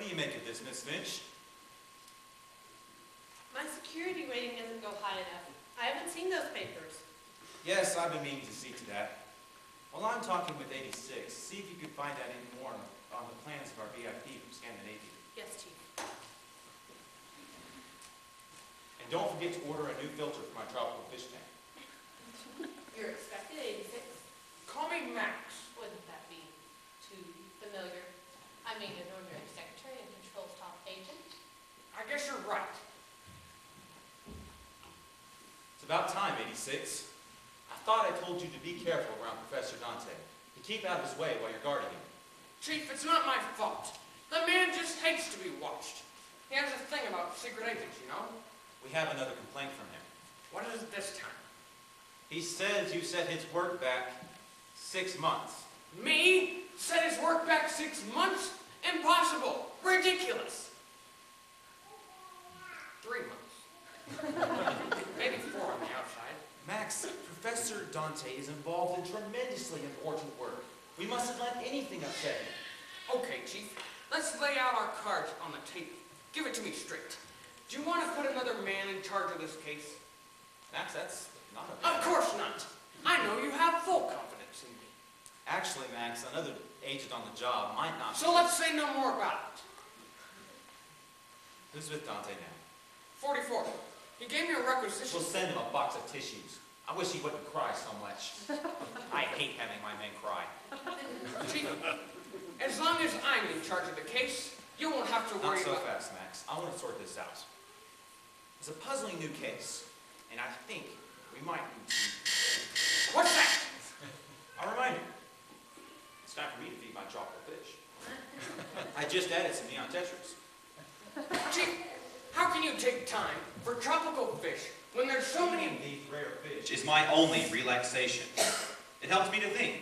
do you make of this, Miss Finch? My security rating doesn't go high enough. I haven't seen those papers. Yes, I've been meaning to see to that. While I'm talking with 86, see if you could find out any more on the plans of our VIP from Scandinavia. Yes, Chief. And don't forget to order a new filter for my tropical fish tank. You're expected 86. Call me Max. Wouldn't that be too familiar? I mean, an ordinary secretary and controls top agent. I guess you're right. It's about time, 86. I thought I told you to be careful around Professor Dante, to keep out of his way while you're guarding him. Chief, it's not my fault. The man just hates to be watched. He has a thing about secret agents, you know? We have another complaint from him. What is it this time? He says you set his work back 6 months. Me? Set his work back 6 months? Impossible. Ridiculous. 3 months. Maybe 4 on the outside. Max, Professor Dante is involved in tremendously important work. We mustn't let anything upset him. Okay, Chief. Let's lay out our cards on the table. Give it to me straight. Do you want to put another man in charge of this case? Max, that's not a... Of course not. I know you have full confidence in me. Actually, Max, another agent on the job might not... So let's say no more about it. Who's with Dante now? 44. He gave me a requisition. We'll send him a box of tissues. I wish he wouldn't cry so much. I hate having my men cry. Chief, as long as I'm in charge of the case, you won't have to worry Not so about... fast, Max. I want to sort this out. It's a puzzling new case, and I think we might need to... What's that? I'll remind you. It's time for me to feed my tropical fish. I just added some neon tetras. Chief, how can you take time for tropical fish when there's so many... Eating these rare fish is my only relaxation. It helps me to think.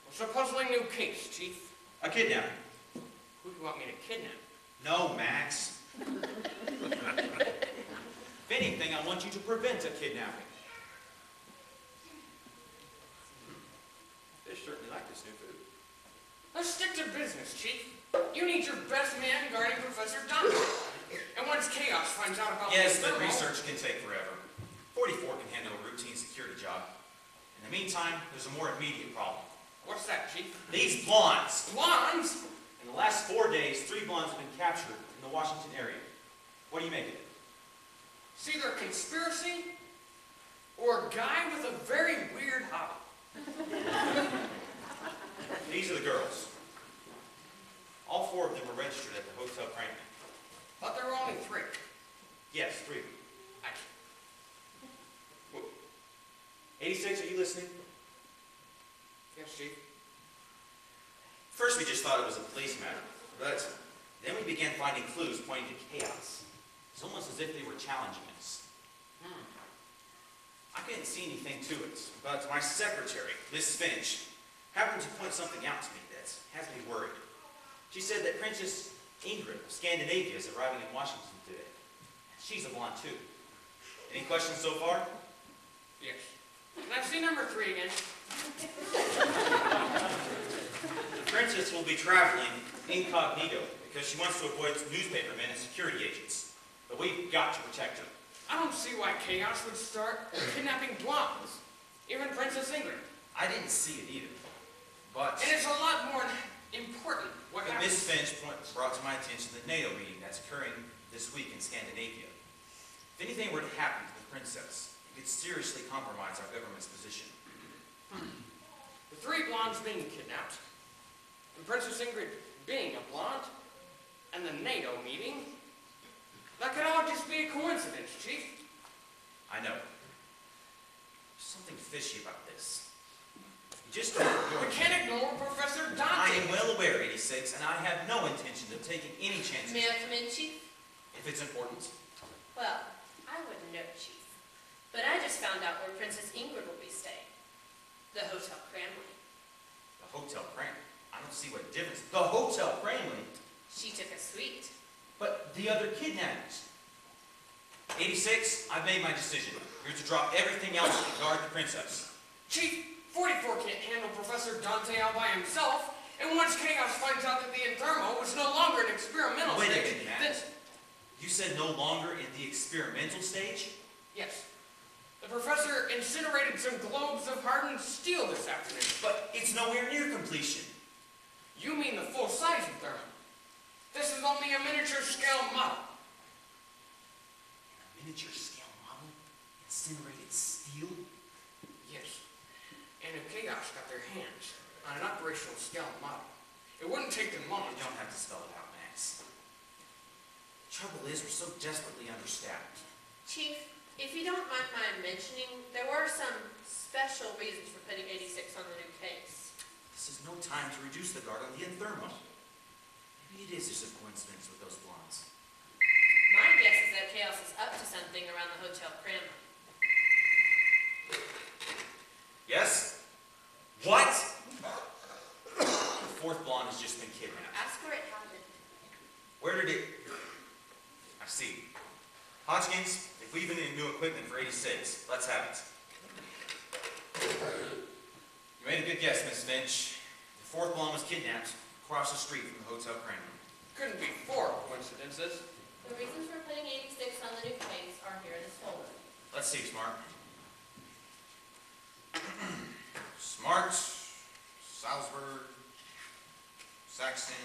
What's a puzzling new case, Chief? A kidnapping. Who do you want me to kidnap? No, Max. If anything, I want you to prevent a kidnapping. Fish certainly like this new food. Let's stick to business, Chief. You need your best man guarding Professor Dante. And once Chaos finds out about Yes, the the thermal... research can take forever. 44 can handle a routine security job. In the meantime, there's a more immediate problem. What's that, Chief? These blondes. Blondes? In the last 4 days, 3 blondes have been captured in the Washington area. What do you make of it? It's either a conspiracy or a guy with a very weird hobby. These are the girls. All 4 of them were registered at the Hotel Crank. But there were only 3. Yes, 3. Actually. 86, are you listening? Yes, Chief. First, we just thought it was a police matter, but then we began finding clues pointing to chaos. It's almost as if they were challenging us. I couldn't see anything to it, but my secretary, Miss Finch, happened to point something out to me that has me worried. She said that Princess Ingrid of Scandinavia is arriving in Washington today. She's a blonde, too. Any questions so far? Yes. Can I see number 3 again? The princess will be traveling incognito because she wants to avoid newspapermen and security agents. But we've got to protect her. I don't see why Chaos would start kidnapping blondes. Even Princess Ingrid. I didn't see it either. But... And it's a lot more important what But happens... Miss Finch brought to my attention the NATO meeting that's occurring this week in Scandinavia. If anything were to happen to the princess, it could seriously compromise our government's position. The 3 blondes being kidnapped, and Princess Ingrid being a blonde, and the NATO meeting, that could all just be a coincidence, Chief. I know. There's something fishy about this. You just don't ignore We can't ignore Professor I Dante. am well aware, 86, and I have no intention of taking any chances. May I come in, Chief? If it's important. Well, I wouldn't know, Chief. But I just found out where Princess Ingrid will be staying. The Hotel Cranley. The Hotel Cranley? I don't see what difference. The Hotel Cranley? She took a suite. But the other kidnappings. 86, I've made my decision. You're to drop everything else and guard the princess. Chief, 44 can't handle Professor Dante all by himself. And once Chaos finds out that the Inthermo was no longer an experimental Wait a stage, minute, then... Matt. You said no longer in the experimental stage? Yes. The professor incinerated some globes of hardened steel this afternoon. But it's nowhere near completion. You mean the full-size Inthermo. This is only a miniature-scale model. A miniature scale model? Incinerated steel? Yes. And if Chaos got their hands on an operational scale model, it wouldn't take them long. You don't have to spell it out, Max. The trouble is, we're so desperately understaffed. Chief, if you don't mind my mentioning, there were some special reasons for putting 86 on the new case. This is no time to reduce the guard on the Inthermo. Maybe it is just a coincidence with those blondes. My guess is that Chaos is up to something around the Hotel Kremlin. Yes? What? The fourth blonde has just been kidnapped. Ask where it happened. Where did it... I see. Hodgkins, if we've been in new equipment for 86, let's have it. You made a good guess, Miss Finch. The fourth blonde was kidnapped across the street from the Hotel Kremlin. Couldn't be 4 coincidences. The reasons for putting 86 on the new case are here in this folder. Let's see, Smart. Smart, Salzburg, Saxon,